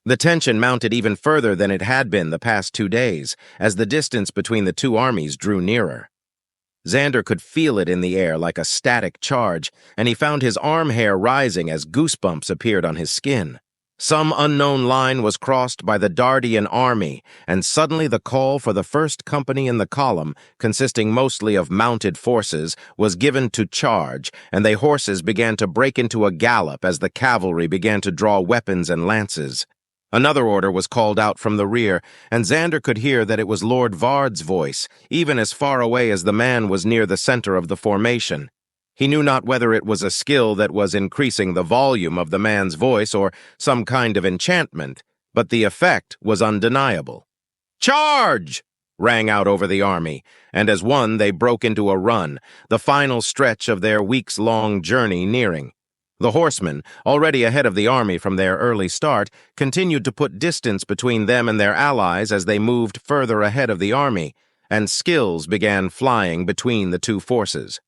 The tension mounted even further than it had been the past 2 days, as the distance between the two armies drew nearer. Xander could feel it in the air like a static charge, and he found his arm hair rising as goosebumps appeared on his skin. Some unknown line was crossed by the Dardian army, and suddenly the call for the first company in the column, consisting mostly of mounted forces, was given to charge, and the horses began to break into a gallop as the cavalry began to draw weapons and lances. Another order was called out from the rear, and Xander could hear that it was Lord Vard's voice, even as far away as the man was near the center of the formation. He knew not whether it was a skill that was increasing the volume of the man's voice or some kind of enchantment, but the effect was undeniable. "Charge!" rang out over the army, and as one they broke into a run, the final stretch of their weeks-long journey nearing. The horsemen, already ahead of the army from their early start, continued to put distance between them and their allies as they moved further ahead of the army, and skills began flying between the two forces.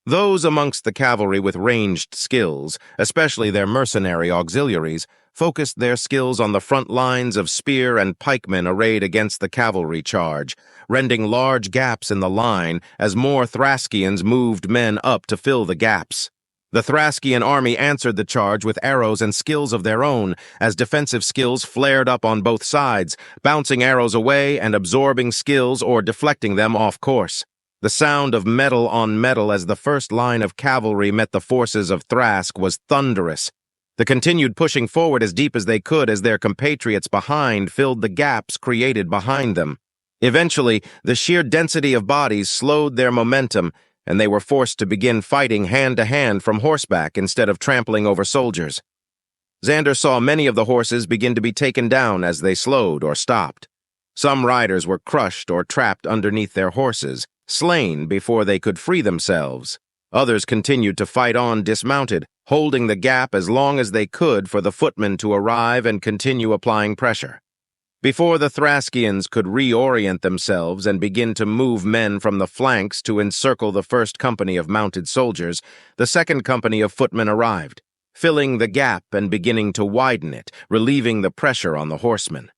Those amongst the cavalry with ranged skills, especially their mercenary auxiliaries, focused their skills on the front lines of spear and pikemen arrayed against the cavalry charge, rending large gaps in the line as more Thraskians moved men up to fill the gaps. The Thraskian army answered the charge with arrows and skills of their own, as defensive skills flared up on both sides, bouncing arrows away and absorbing skills or deflecting them off course. The sound of metal on metal as the first line of cavalry met the forces of Thrask was thunderous. The continued pushing forward as deep as they could as their compatriots behind filled the gaps created behind them. Eventually, the sheer density of bodies slowed their momentum, and they were forced to begin fighting hand-to-hand from horseback instead of trampling over soldiers. Xander saw many of the horses begin to be taken down as they slowed or stopped. Some riders were crushed or trapped underneath their horses, slain before they could free themselves. Others continued to fight on dismounted, holding the gap as long as they could for the footmen to arrive and continue applying pressure. Before the Thraskians could reorient themselves and begin to move men from the flanks to encircle the first company of mounted soldiers, the second company of footmen arrived, filling the gap and beginning to widen it, relieving the pressure on the horsemen.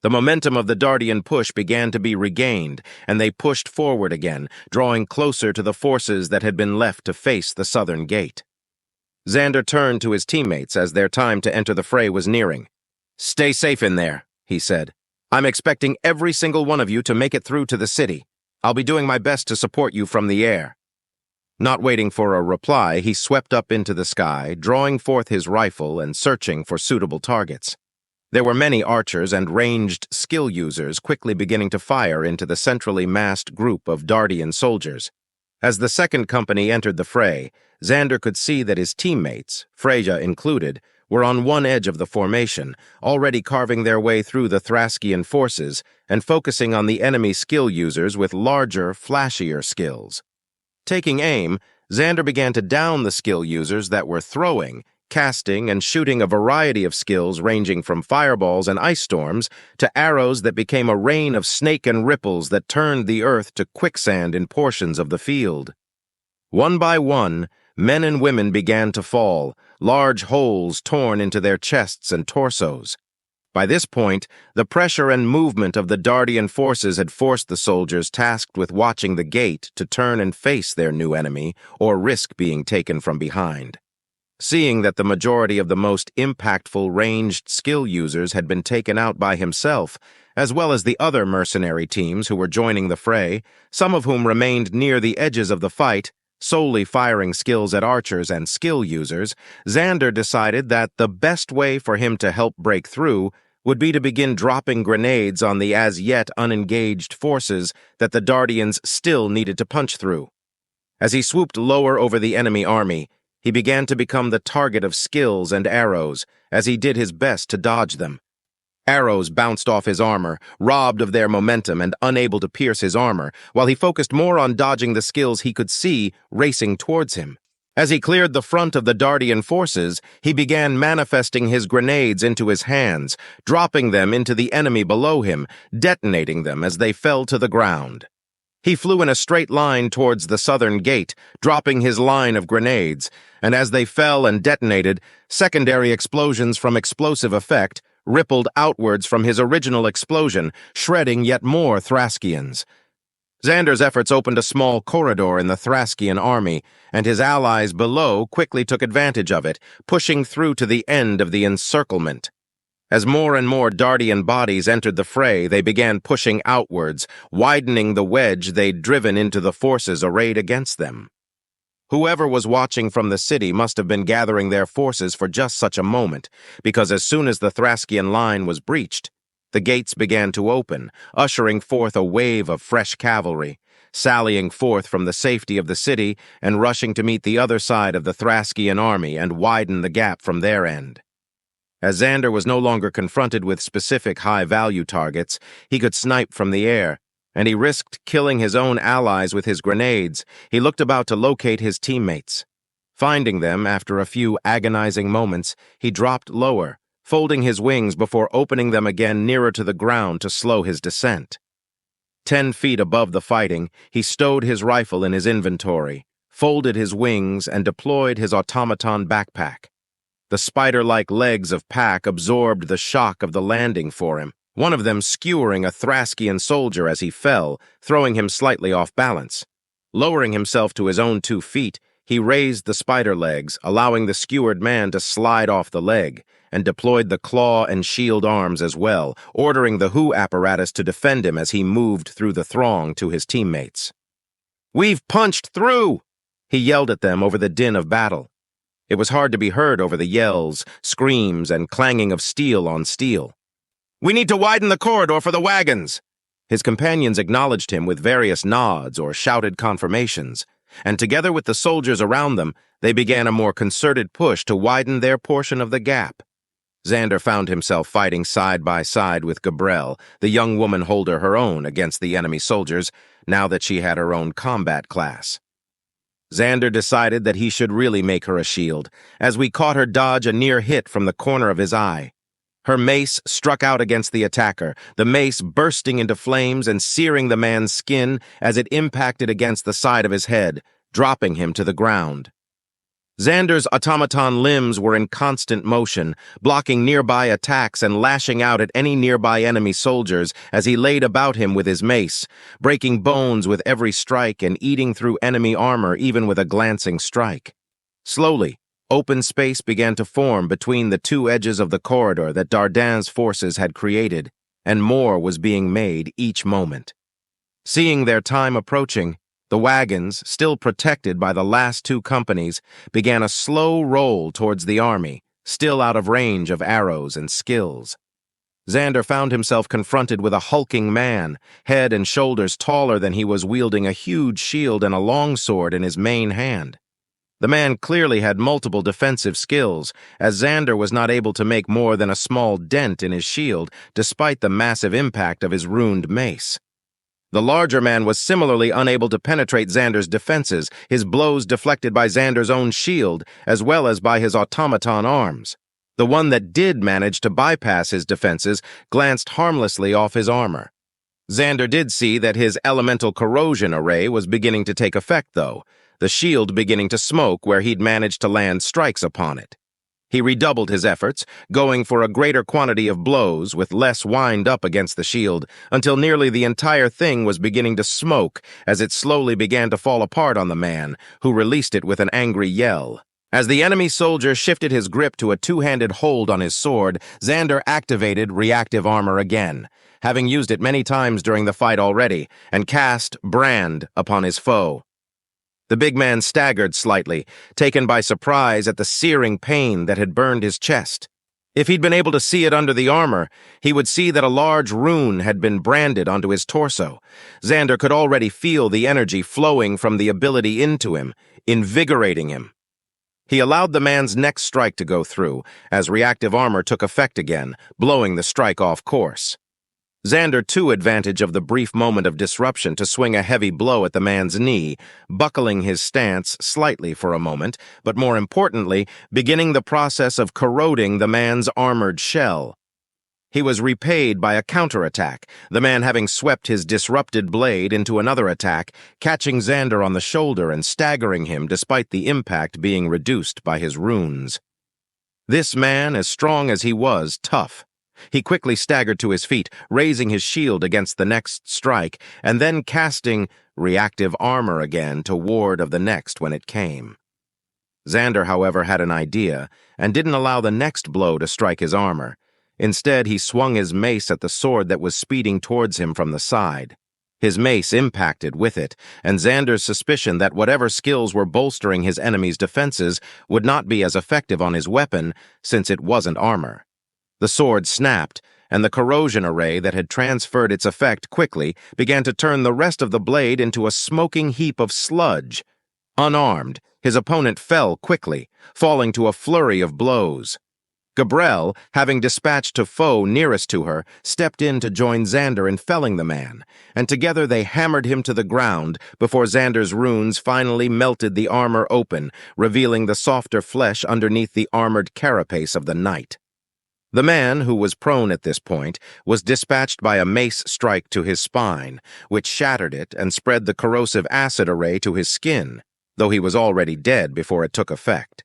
The momentum of the Dardian push began to be regained, and they pushed forward again, drawing closer to the forces that had been left to face the southern gate. Xander turned to his teammates as their time to enter the fray was nearing. "Stay safe in there," he said. "I'm expecting every single one of you to make it through to the city. I'll be doing my best to support you from the air." Not waiting for a reply, he swept up into the sky, drawing forth his rifle and searching for suitable targets. There were many archers and ranged skill users quickly beginning to fire into the centrally massed group of Dardian soldiers. As the second company entered the fray, Xander could see that his teammates, Freyja included, were on one edge of the formation, already carving their way through the Thraskian forces and focusing on the enemy skill users with larger, flashier skills. Taking aim, Xander began to down the skill users that were throwing, casting, and shooting a variety of skills ranging from fireballs and ice storms to arrows that became a rain of snake and ripples that turned the earth to quicksand in portions of the field. One by one, men and women began to fall, large holes torn into their chests and torsos. By this point, the pressure and movement of the Dardian forces had forced the soldiers tasked with watching the gate to turn and face their new enemy or risk being taken from behind. Seeing that the majority of the most impactful ranged skill users had been taken out by himself, as well as the other mercenary teams who were joining the fray, some of whom remained near the edges of the fight, solely firing skills at archers and skill users, Xander decided that the best way for him to help break through would be to begin dropping grenades on the as-yet unengaged forces that the Dardians still needed to punch through. As he swooped lower over the enemy army, he began to become the target of skills and arrows as he did his best to dodge them. Arrows bounced off his armor, robbed of their momentum and unable to pierce his armor, while he focused more on dodging the skills he could see racing towards him. As he cleared the front of the Dardian forces, he began manifesting his grenades into his hands, dropping them into the enemy below him, detonating them as they fell to the ground. He flew in a straight line towards the southern gate, dropping his line of grenades, and as they fell and detonated, secondary explosions from explosive effect rippled outwards from his original explosion, shredding yet more Thraskians. Xander's efforts opened a small corridor in the Thraskian army, and his allies below quickly took advantage of it, pushing through to the end of the encirclement. As more and more Dardian bodies entered the fray, they began pushing outwards, widening the wedge they'd driven into the forces arrayed against them. Whoever was watching from the city must have been gathering their forces for just such a moment, because as soon as the Thraskian line was breached, the gates began to open, ushering forth a wave of fresh cavalry, sallying forth from the safety of the city and rushing to meet the other side of the Thraskian army and widen the gap from their end. As Xander was no longer confronted with specific high-value targets, he could snipe from the air, and he risked killing his own allies with his grenades. He looked about to locate his teammates. Finding them after a few agonizing moments, he dropped lower, folding his wings before opening them again nearer to the ground to slow his descent. 10 feet above the fighting, he stowed his rifle in his inventory, folded his wings, and deployed his automaton backpack. The spider-like legs of Pack absorbed the shock of the landing for him, one of them skewering a Thraskian soldier as he fell, throwing him slightly off balance. Lowering himself to his own 2 feet, he raised the spider legs, allowing the skewered man to slide off the leg, and deployed the claw and shield arms as well, ordering the Who apparatus to defend him as he moved through the throng to his teammates. "We've punched through!" he yelled at them over the din of battle. It was hard to be heard over the yells, screams, and clanging of steel on steel. "We need to widen the corridor for the wagons!" His companions acknowledged him with various nods or shouted confirmations, and together with the soldiers around them, they began a more concerted push to widen their portion of the gap. Xander found himself fighting side by side with Gabrelle, the young woman holder her own against the enemy soldiers, now that she had her own combat class. Xander decided that he should really make her a shield, as we caught her dodge a near hit from the corner of his eye. Her mace struck out against the attacker, the mace bursting into flames and searing the man's skin as it impacted against the side of his head, dropping him to the ground. Xander's automaton limbs were in constant motion, blocking nearby attacks and lashing out at any nearby enemy soldiers as he laid about him with his mace, breaking bones with every strike and eating through enemy armor even with a glancing strike. Slowly, open space began to form between the two edges of the corridor that Dardan's forces had created, and more was being made each moment. Seeing their time approaching, the wagons, still protected by the last 2 companies, began a slow roll towards the army, still out of range of arrows and skills. Xander found himself confronted with a hulking man, head and shoulders taller than he was, wielding a huge shield and a longsword in his main hand. The man clearly had multiple defensive skills, as Xander was not able to make more than a small dent in his shield, despite the massive impact of his ruined mace. The larger man was similarly unable to penetrate Xander's defenses, his blows deflected by Xander's own shield, as well as by his automaton arms. The one that did manage to bypass his defenses glanced harmlessly off his armor. Xander did see that his elemental corrosion array was beginning to take effect, though, the shield beginning to smoke where he'd managed to land strikes upon it. He redoubled his efforts, going for a greater quantity of blows with less wind up against the shield, until nearly the entire thing was beginning to smoke as it slowly began to fall apart on the man, who released it with an angry yell. As the enemy soldier shifted his grip to a 2-handed hold on his sword, Xander activated reactive armor again, having used it many times during the fight already, and cast Brand upon his foe. The big man staggered slightly, taken by surprise at the searing pain that had burned his chest. If he'd been able to see it under the armor, he would see that a large rune had been branded onto his torso. Xander could already feel the energy flowing from the ability into him, invigorating him. He allowed the man's next strike to go through, as reactive armor took effect again, blowing the strike off course. Xander took advantage of the brief moment of disruption to swing a heavy blow at the man's knee, buckling his stance slightly for a moment, but more importantly, beginning the process of corroding the man's armored shell. He was repaid by a counterattack, the man having swept his disrupted blade into another attack, catching Xander on the shoulder and staggering him despite the impact being reduced by his runes. This man, as strong as he was, tough. He quickly staggered to his feet, raising his shield against the next strike, and then casting reactive armor again to ward of the next when it came. Xander, however, had an idea, and didn't allow the next blow to strike his armor. Instead, he swung his mace at the sword that was speeding towards him from the side. His mace impacted with it, and Xander's suspicion that whatever skills were bolstering his enemy's defenses would not be as effective on his weapon, since it wasn't armor. The sword snapped, and the corrosion array that had transferred its effect quickly began to turn the rest of the blade into a smoking heap of sludge. Unarmed, his opponent fell quickly, falling to a flurry of blows. Gabrielle, having dispatched a foe nearest to her, stepped in to join Xander in felling the man, and together they hammered him to the ground before Xander's runes finally melted the armor open, revealing the softer flesh underneath the armored carapace of the knight. The man, who was prone at this point, was dispatched by a mace strike to his spine, which shattered it and spread the corrosive acid array to his skin, though he was already dead before it took effect.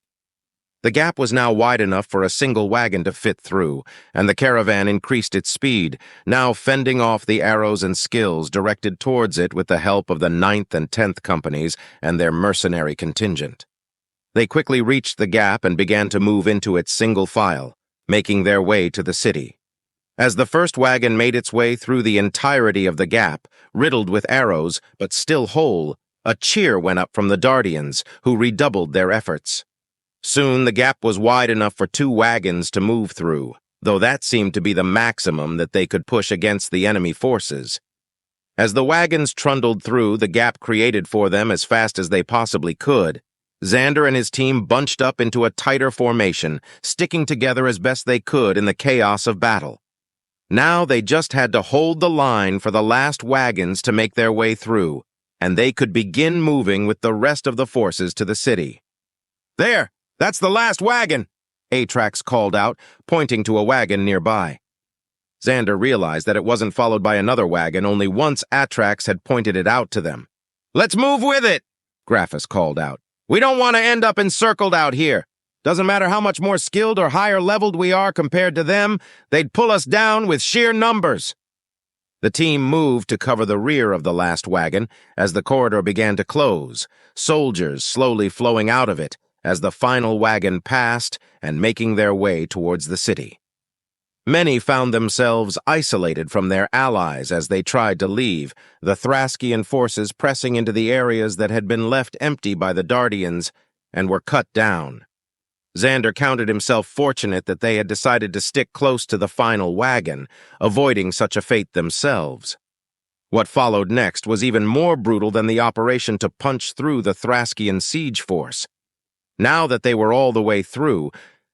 The gap was now wide enough for a single wagon to fit through, and the caravan increased its speed, now fending off the arrows and skills directed towards it with the help of the 9th and 10th companies and their mercenary contingent. They quickly reached the gap and began to move into it single file, making their way to the city. As the first wagon made its way through the entirety of the gap, riddled with arrows but still whole, a cheer went up from the Dardians, who redoubled their efforts. Soon the gap was wide enough for 2 wagons to move through, though that seemed to be the maximum that they could push against the enemy forces. As the wagons trundled through the gap created for them as fast as they possibly could, Xander and his team bunched up into a tighter formation, sticking together as best they could in the chaos of battle. Now they just had to hold the line for the last wagons to make their way through, and they could begin moving with the rest of the forces to the city. "There! That's the last wagon!" Atrax called out, pointing to a wagon nearby. Xander realized that it wasn't followed by another wagon only once Atrax had pointed it out to them. "Let's move with it!" Graphus called out. "We don't want to end up encircled out here. Doesn't matter how much more skilled or higher leveled we are compared to them, they'd pull us down with sheer numbers." The team moved to cover the rear of the last wagon as the corridor began to close, soldiers slowly flowing out of it as the final wagon passed and making their way towards the city. Many found themselves isolated from their allies as they tried to leave, the Thraskian forces pressing into the areas that had been left empty by the Dardians and were cut down. Xander counted himself fortunate that they had decided to stick close to the final wagon, avoiding such a fate themselves. What followed next was even more brutal than the operation to punch through the Thraskian siege force. Now that they were all the way through,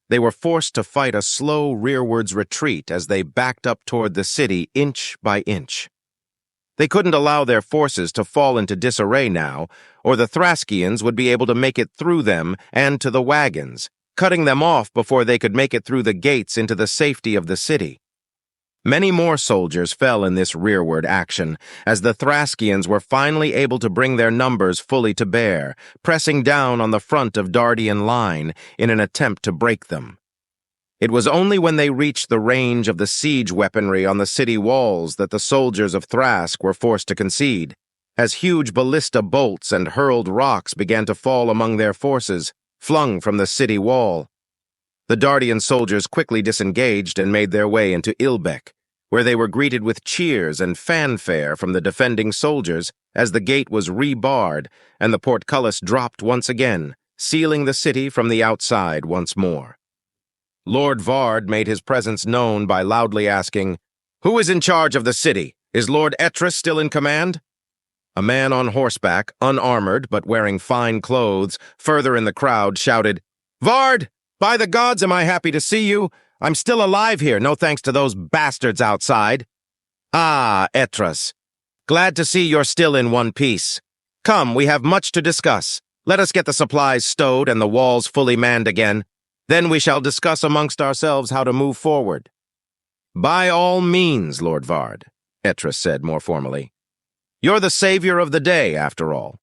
they were forced to fight a slow rearwards retreat as they backed up toward the city inch by inch. They couldn't allow their forces to fall into disarray now, or the Thraskians would be able to make it through them and to the wagons, cutting them off before they could make it through the gates into the safety of the city. Many more soldiers fell in this rearward action, as the Thraskians were finally able to bring their numbers fully to bear, pressing down on the front of Dardian line in an attempt to break them. It was only when they reached the range of the siege weaponry on the city walls that the soldiers of Thrask were forced to concede, as huge ballista bolts and hurled rocks began to fall among their forces, flung from the city wall. The Dardian soldiers quickly disengaged and made their way into Ilbeck, where they were greeted with cheers and fanfare from the defending soldiers as the gate was rebarred and the portcullis dropped once again, sealing the city from the outside once more. Lord Vard made his presence known by loudly asking, "Who is in charge of the city? Is Lord Etrus still in command?" A man on horseback, unarmored but wearing fine clothes, further in the crowd shouted, "Vard! By the gods, am I happy to see you! I'm still alive here, no thanks to those bastards outside." "Ah, Etrus. Glad to see you're still in one piece. Come, we have much to discuss. Let us get the supplies stowed and the walls fully manned again. Then we shall discuss amongst ourselves how to move forward." "By all means, Lord Vard," Etrus said more formally. "You're the savior of the day, after all."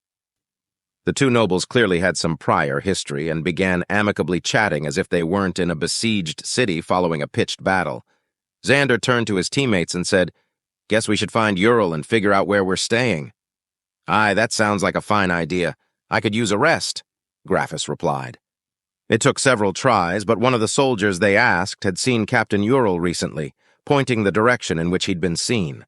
The two nobles clearly had some prior history and began amicably chatting as if they weren't in a besieged city following a pitched battle. Xander turned to his teammates and said, "Guess we should find Ural and figure out where we're staying." "Aye, that sounds like a fine idea. I could use a rest," Graphis replied. It took several tries, but one of the soldiers they asked had seen Captain Ural recently, pointing the direction in which he'd been seen.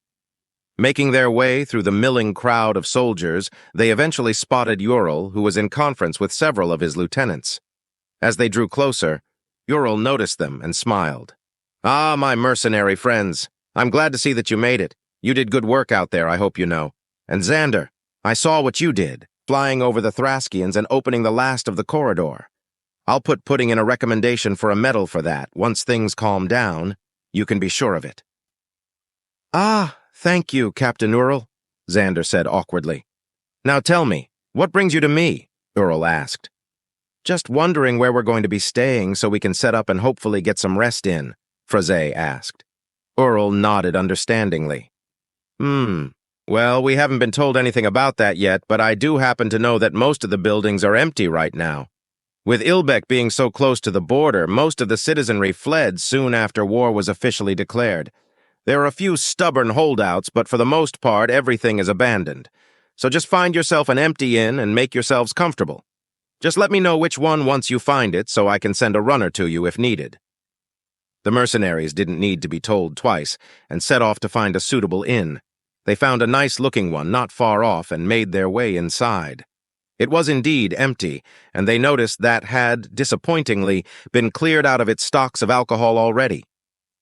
Making their way through the milling crowd of soldiers, they eventually spotted Ural, who was in conference with several of his lieutenants. As they drew closer, Ural noticed them and smiled. "Ah, my mercenary friends, I'm glad to see that you made it. You did good work out there, I hope you know. And Xander, I saw what you did, flying over the Thraskians and opening the last of the corridor. I'll putting in a recommendation for a medal for that. Once things calm down, you can be sure of it." "Ah, thank you, Captain Ural," Xander said awkwardly. "Now tell me, what brings you to me?" Ural asked. "Just wondering where we're going to be staying so we can set up and hopefully get some rest in," Frazee asked. Ural nodded understandingly. Well, we haven't been told anything about that yet, but I do happen to know that most of the buildings are empty right now. With Ilbeck being so close to the border, most of the citizenry fled soon after war was officially declared. There are a few stubborn holdouts, but for the most part, everything is abandoned. So just find yourself an empty inn and make yourselves comfortable. Just let me know which one once you find it so I can send a runner to you if needed." The mercenaries didn't need to be told twice and set off to find a suitable inn. They found a nice-looking one not far off and made their way inside. It was indeed empty, and they noticed that had, disappointingly, been cleared out of its stocks of alcohol already.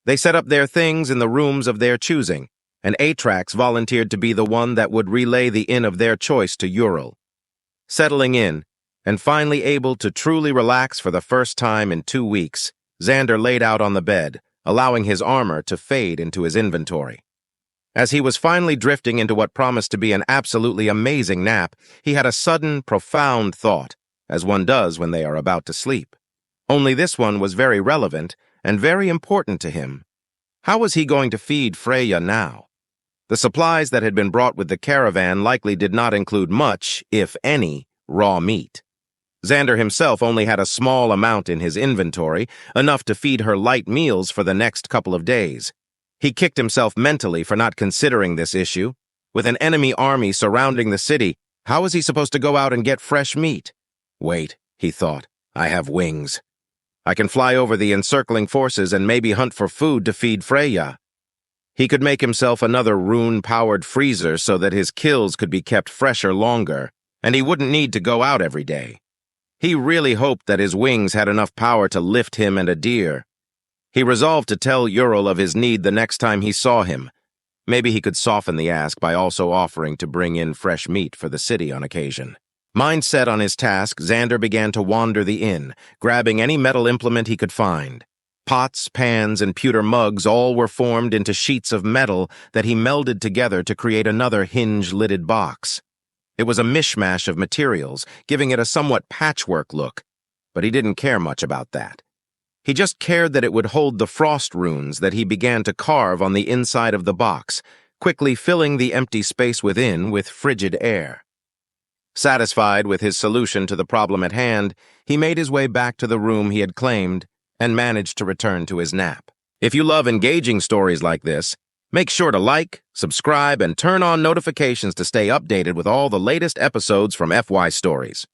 They set up their things in the rooms of their choosing, and Atrax volunteered to be the one that would relay the inn of their choice to Ural. Settling in, and finally able to truly relax for the first time in 2 weeks, Xander laid out on the bed, allowing his armor to fade into his inventory. As he was finally drifting into what promised to be an absolutely amazing nap, he had a sudden, profound thought, as one does when they are about to sleep. Only this one was very relevant and very important to him. How was he going to feed Freya now? The supplies that had been brought with the caravan likely did not include much, if any, raw meat. Xander himself only had a small amount in his inventory, enough to feed her light meals for the next couple of days. He kicked himself mentally for not considering this issue. With an enemy army surrounding the city, how was he supposed to go out and get fresh meat? Wait, he thought, I have wings. I can fly over the encircling forces and maybe hunt for food to feed Freya. He could make himself another rune-powered freezer so that his kills could be kept fresher longer, and he wouldn't need to go out every day. He really hoped that his wings had enough power to lift him and a deer. He resolved to tell Ural of his need the next time he saw him. Maybe he could soften the ask by also offering to bring in fresh meat for the city on occasion. Mind set on his task, Xander began to wander the inn, grabbing any metal implement he could find. Pots, pans, and pewter mugs all were formed into sheets of metal that he melded together to create another hinge-lidded box. It was a mishmash of materials, giving it a somewhat patchwork look, but he didn't care much about that. He just cared that it would hold the frost runes that he began to carve on the inside of the box, quickly filling the empty space within with frigid air. Satisfied with his solution to the problem at hand, he made his way back to the room he had claimed and managed to return to his nap. If you love engaging stories like this, make sure to like, subscribe, and turn on notifications to stay updated with all the latest episodes from FY Stories.